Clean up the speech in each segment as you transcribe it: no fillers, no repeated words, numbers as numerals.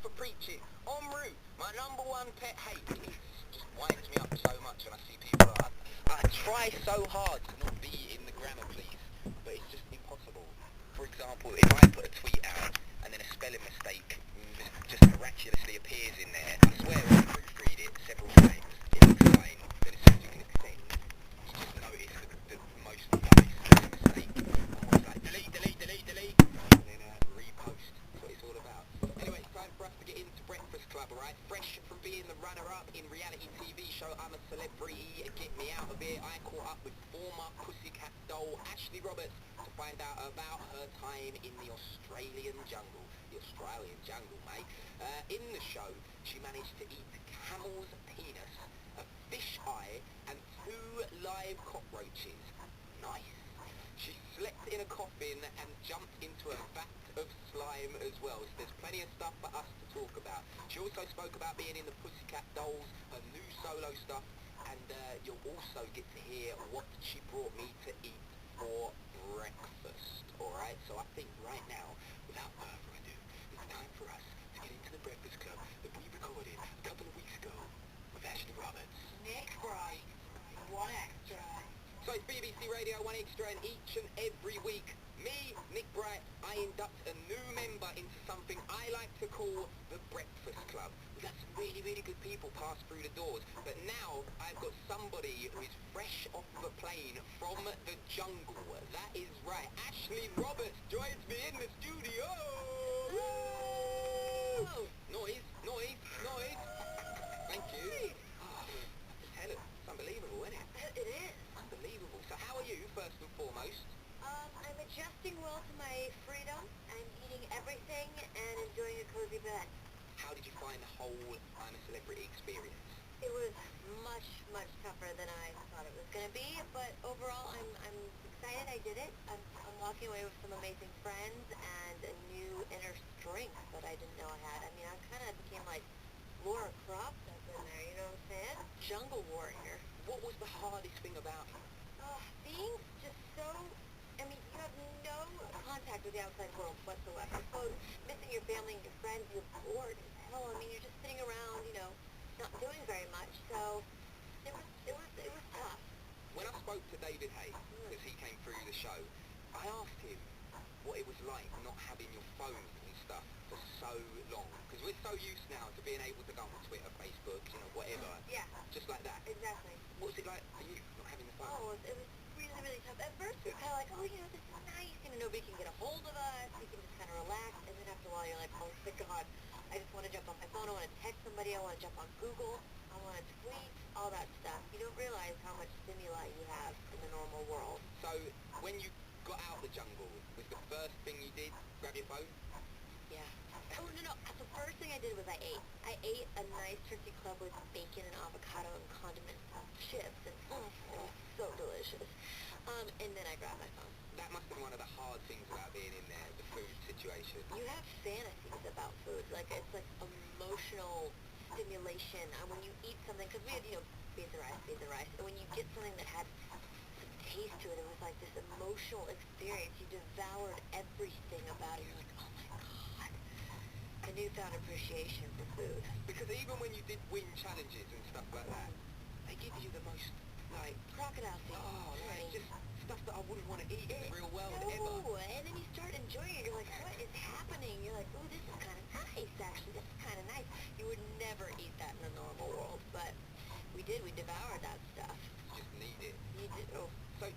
for preaching. En route, my number one pet hate. It just winds me up so much when I see people. I try so hard to not be in the grammar, please, but it's just impossible. For example, if I put a tweet out and then a spelling mistake just miraculously appears in there, I swear when I proofread it several times, it looks fine, but as soon as you can extend, you just notice the most dumbest spelling mistake. I'm always like, delete, delete, delete, delete, and then repost. That's what it's all about. Anyway, it's time for us to get into Breakfast Club, alright? Fresh from being the runner-up in reality TV show I'm a Celebrity, Get Me Out of Here, I caught up with former Pussycat doll Ashley Roberts to find out about her time in the Australian jungle. The Australian jungle, mate. In the show, she managed to eat camel's penis, a fish eye, and 2 live cockroaches. Nice. She slept in a coffin and jumped into a vat of slime as well, so there's plenty of stuff for us to talk about. She also spoke about being in the Pussycat Dolls, her new solo stuff, and you'll also get to hear what she brought me to eat for breakfast. Alright, so I think right now, without further ado, it's time for us to get into the Breakfast Club that we recorded a couple of weeks ago with Ashley Roberts. Nick Bright, 1xtra. So it's BBC Radio 1xtra, and each and every week, me, Nick Bright, I induct a new member into something I like to call the Breakfast Club. We've had some really, really good people pass through the doors, but now I've got somebody who is fresh off the plane from the jungle. That is right, Ashley Roberts joins me in the studio! Woo! Noise, noise, noise! Thank you. Oh, tell it, it's unbelievable, isn't it? It is. Unbelievable. So how are you, first and foremost? I'm adjusting well to my freedom. I'm eating everything and enjoying a cozy bed. How did you find the whole I'm a Celebrity experience? It was much, much tougher than I thought it was going to be, but overall I'm excited I did it. I'm walking away with some amazing friends and a new inner strength that I didn't know I had. I mean, I kind of became like Laura Croft up in there, you know what I'm saying? Jungle warrior. What was the hardest thing about it? Being just so, I mean, you have no contact with the outside world whatsoever. So missing your family and your friends, you're bored as hell. I mean, you're just sitting around, you know, not doing very much. So it was tough. When I spoke to David Hay, because he came through the show, I asked him what it was like not having your phone and stuff for so long. Because we're so used now to being able to go on Twitter, Facebook, you know, whatever. Yeah. Just like that. Exactly. What was it like for you, not having the phone? Oh, it was really, really tough. At first, we were kind of like, oh, you know, this is nice. You know, nobody can get a hold of us. We can just kind of relax. And then after a while, you're like, oh, thank God. I just want to jump on my phone. I want to text somebody. I want to jump on Google. I want to tweet, all that stuff. You don't realize how much stimuli you have in the normal world. So when you got out of the jungle, was the first thing you did grab your phone? Yeah. Oh, no. The first thing I did was I ate. I ate a nice turkey club with bacon and avocado and condiment chips, and it was so delicious. And then I grabbed my phone. That must have been one of the hard things about being in there, the food situation. You have fantasies about food. Like, it's like emotional stimulation. When you eat something, because we had, you know, beans and rice, and when you get something that had some taste to it, it was like this emotional experience. You devoured everything about it. You're like, oh my God. A newfound appreciation for food. Because even when you did win challenges and stuff like that, they give you the most, like, Crocodile seed. oh, like, just stuff that I wouldn't want to eat in the real world ever. And then you start enjoying it. You're like, what is happening? You're like, oh, this is kind of nice, actually. This is kind of nice. You would never eat that in the normal world, but we did. We devoured that stuff. You just need it. You did. Oh. So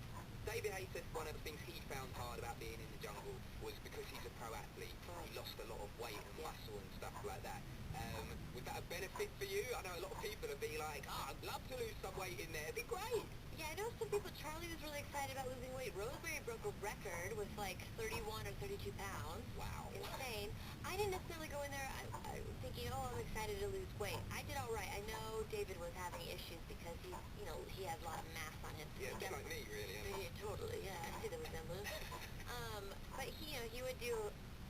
David Hay said one of the things he found hard about being in the jungle was because he's a pro athlete, he lost a lot of weight and muscle and stuff like that. Was that a benefit for you? I know a lot of people would be like, I'd love to lose some weight in there. It'd be great. Yeah, I know some people. Charlie was really excited about losing weight. Rosemary broke a record with like 31 or 32 pounds. Wow. Insane. I didn't necessarily go in there I was thinking, oh, I'm excited to lose weight. I did all right. I know David was having issues because he, you know, he has a lot of mass on him. Yeah, just like me, really. Yeah, totally. Yeah, I see the resemblance. But he, you know, he would do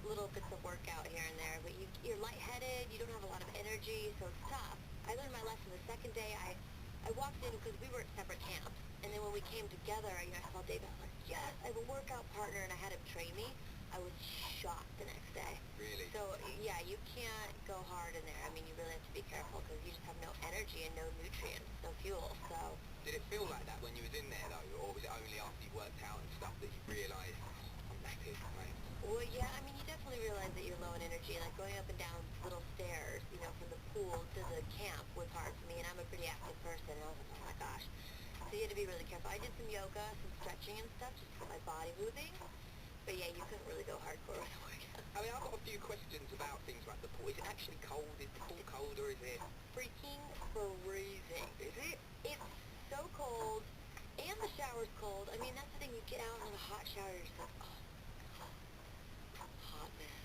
little bits of workout here and there, but you're lightheaded. You don't have a lot of energy, so it's tough. I learned my lesson the second day. I walked in because we were at separate camps, and then when we came together, I saw David. I was like, yes, I have a workout partner, and I had him train me. I was shocked the next day. Really? So, yeah, you can't go hard in there. I mean, you really have to be careful because you just have no energy and no nutrients, no fuel, so... Did it feel like that when you was in there though, or was it only after you worked out and stuff that you realised, I'm knackered, mate? Well, yeah, I mean, you definitely realize that you're low in energy. Like, going up and down little stairs, you know, from the pool to the camp was hard for me, and I'm a pretty active person, and I was like, oh my gosh. So you had to be really careful. I did some yoga, some stretching and stuff, just to get my body moving. But yeah, you couldn't really go hardcore with the workout. I mean, I've got a few questions about things like the pool. Is it actually cold? Is the pool cold, or is it... Freaking freezing. Is it? It's so cold, and the shower's cold. I mean, that's the thing. You get out in a hot shower, you're just like, oh, hotness.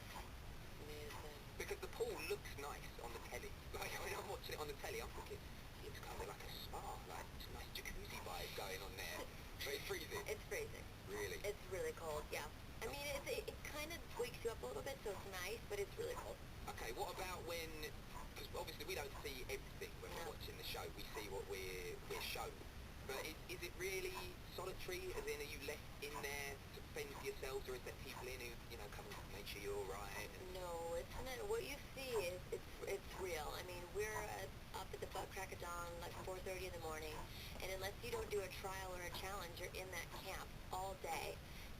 Amazing. Because the pool looks nice on the telly. Like, when I'm watching it on the telly, I'm thinking, it's kind of like a spa, like some nice jacuzzi vibe going on there. But it's freezing. It's freezing. Really? It's really cold, yeah. I mean, it kind of wakes you up a little bit, so it's nice, but it's really cold. Okay, what about when... Because obviously we don't see everything when we're watching the show. We see what we're shown. But is it really solitary? As in, are you left in there to fend for yourselves, or is there people in who, you know, come and make sure you're all right? And... No, it's not. What you see is it's real. I mean, we're up at the butt crack of dawn, like 4:30 in the morning, and unless you don't do a trial or a challenge, you're in that camp all day.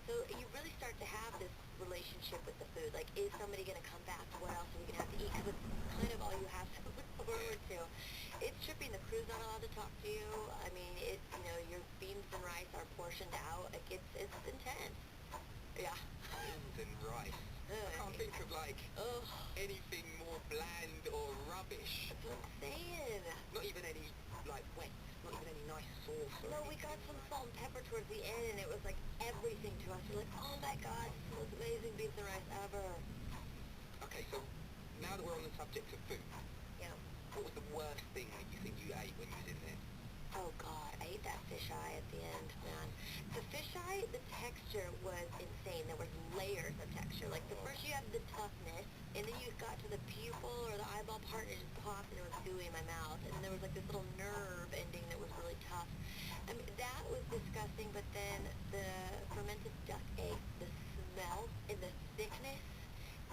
So you really start to have this relationship with the food. Like, is somebody going to come back? What else are we going to have to eat? Because it's kind of all you have to look forward to. It's tripping. The crew's not allowed to talk to you. I mean, it's, you know, your beans and rice are portioned out. Like, it's intense. Yeah. Beans and rice. I can't think of, like, anything more bland or rubbish. That's what I'm saying. Not even any, like, wet. Not even any nice sauce or No, we got some salt and pepper towards the end, and it was like everything to us. We're like, oh my god, this is the most amazing beans and rice ever. Okay, so now that we're on the subject of food, Yeah. what was the worst thing that you think you ate when you was in there? Oh god, I ate that fish eye at the end, man. The fish eye, the texture was insane. There was layers of texture. Like, the first you had the toughness, and then you got to the pupil or the eyeball part, and it just popped, and it was gooey in my mouth. And then there was like this little nerve ending that was really tough. I mean, that was disgusting, but then the fermented duck egg, the smell and the thickness,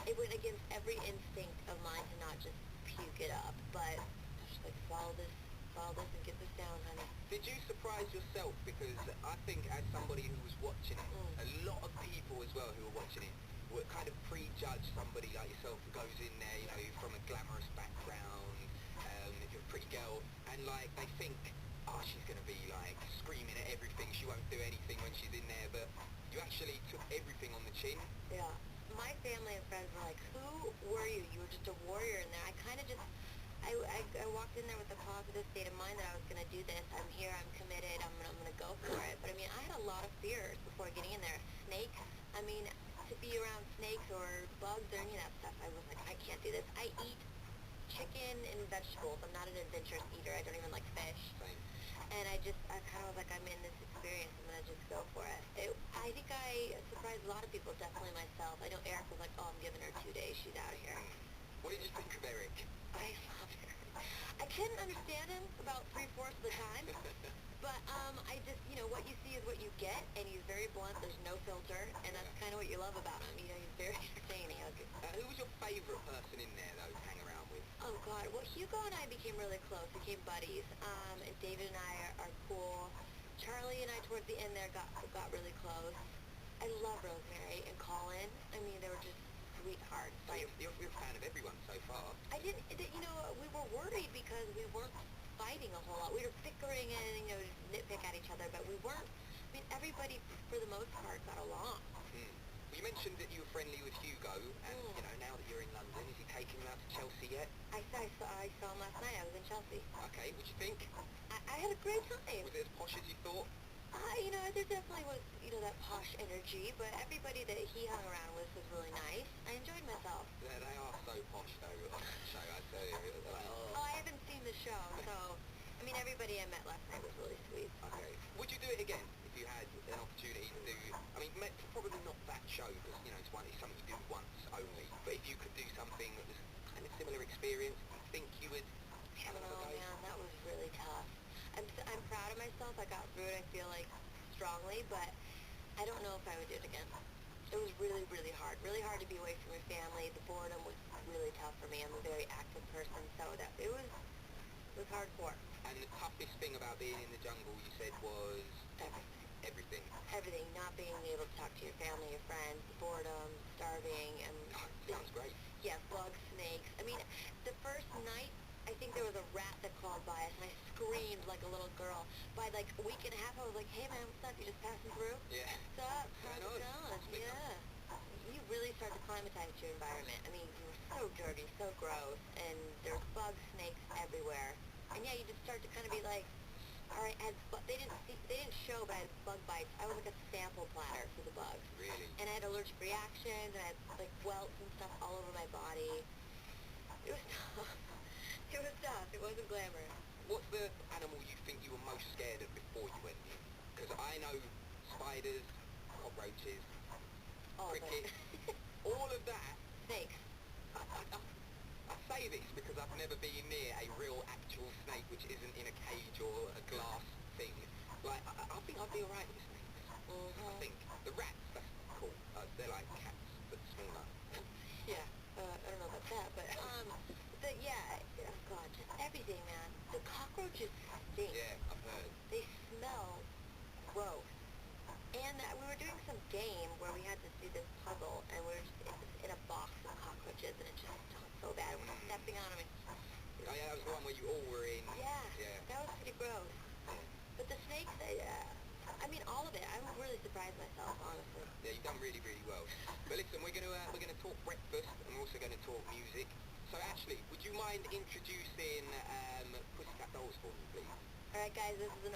it went against every instinct of mine to not just puke it up, but just like swallow this and get this down, honey. Did you surprise yourself? Because I think as somebody who was watching it, a lot of people as well who were watching it would kind of prejudge somebody like yourself who goes in there, you know, from a glamorous background, if you're a pretty girl, and like they think, oh, she's going to be like screaming at everything, she won't do anything when she's in there, but you actually took everything on the chin. Yeah. My family and friends were like, who were you? You were just a warrior in there. I kind of just... I walked in there with a positive state of mind that I was going to do this. I'm here, I'm committed, I'm going to go for it. But I mean, I had a lot of fears before getting in there. Snakes, I mean, to be around snakes or bugs or any of that stuff, I was like, I can't do this. I eat chicken and vegetables. I'm not an adventurous eater. I don't even like fish. Same. And I kind of was like, I'm in this experience, I'm going to just go for it. I think I surprised a lot of people, definitely myself. I know Eric was like, oh, I'm giving her 2 days, she's out of here. What did you think of Eric? I love her. I couldn't understand him about 3/4 of the time, but I just, you know, what you see is what you get, and he's very blunt, there's no filter, and that's kind of what you love about him. You know, he's very entertaining. Who was your favourite person in there, though, to hang around with? Oh, God. Well, Hugo and I became really close, became buddies, and David and I are cool. Charlie and I, towards the end there, got really close. I love Rosemary and Colin. I mean, they were just sweethearts. So you're a fan of everyone so far? You know, we were worried because we weren't fighting a whole lot. We were bickering and, you know, nitpick at each other, but we weren't. I mean, everybody, for the most part, got along. Well, you mentioned that you were friendly with Hugo, and, you know, now that you're in London, is he taking you out to Chelsea yet? I saw him last night. I was in Chelsea. Okay, what'd you think? I had a great time. Was it as posh as you thought? You know, there definitely was, you know, that posh energy, but everybody that he hung around with was really nice. I enjoyed myself. Yeah, they are so posh, though, on that show, I tell you. Like, Oh, I haven't seen the show, so, I mean, everybody I met last night was really sweet. Okay. Would you do it again if you had an opportunity to do, I mean, probably not that show, because, you know, it's something you do once only, but if you could do something that was kind of similar experience, do you think you would have another go? Man, that was really tough. I'm proud of myself. I got through it, I feel like, strongly, but I don't know if I would do it again. It was really, really hard. Really hard to be away from your family. The boredom was really tough for me. I'm a very active person, so that it was hardcore. And the toughest thing about being in the jungle, you said, was everything. Everything. Not being able to talk to your family, your friends, boredom, starving, and Sounds great. yeah, bugs, snakes. I mean, the first night, I think there was a rat that crawled by us, and I screamed like a little girl. By like a week and a half, I was like, "Hey man, what's up? You just passing through? Yeah. What's up? How's I know. it going?" Yeah. You really start to climatize to your environment. I mean, you were so dirty, so gross, and there's bugs, snakes everywhere. And yeah, you just start to kind of be like, all right, they didn't show, but I had bug bites. I was like a sample platter for the bugs. Really? And I had allergic reactions, and I had like welts and stuff all over my body. It was tough. It was tough. It wasn't glamorous. What's the animal you think you were most scared of before you went in? Because I know spiders, cockroaches, All of crickets, it. all of that. Snakes. I say this because I've never been near a real actual snake which isn't in a cage or a glass thing. Like, I think I'd be alright with snakes. I think. The rats, that's cool. They're like cats, but smaller. Yeah. I don't know about that, but oh god, just everything, man. The cockroaches stink. Yeah, I've heard. They smell gross. And we were doing some game where we had to do this puzzle, and we were just in a box of cockroaches, and it just smelled so bad. We were stepping on them. Oh yeah, that was the one where you all were in. Yeah, Yeah. that was pretty gross. But the snakes, I mean, all of it. I was really surprised myself, honestly. Yeah, you've done really, really well. But listen, we're gonna talk breakfast, and we're also gonna talk music. So actually, would you mind introducing Pussycat Dolls for me, please? All right, guys, this is an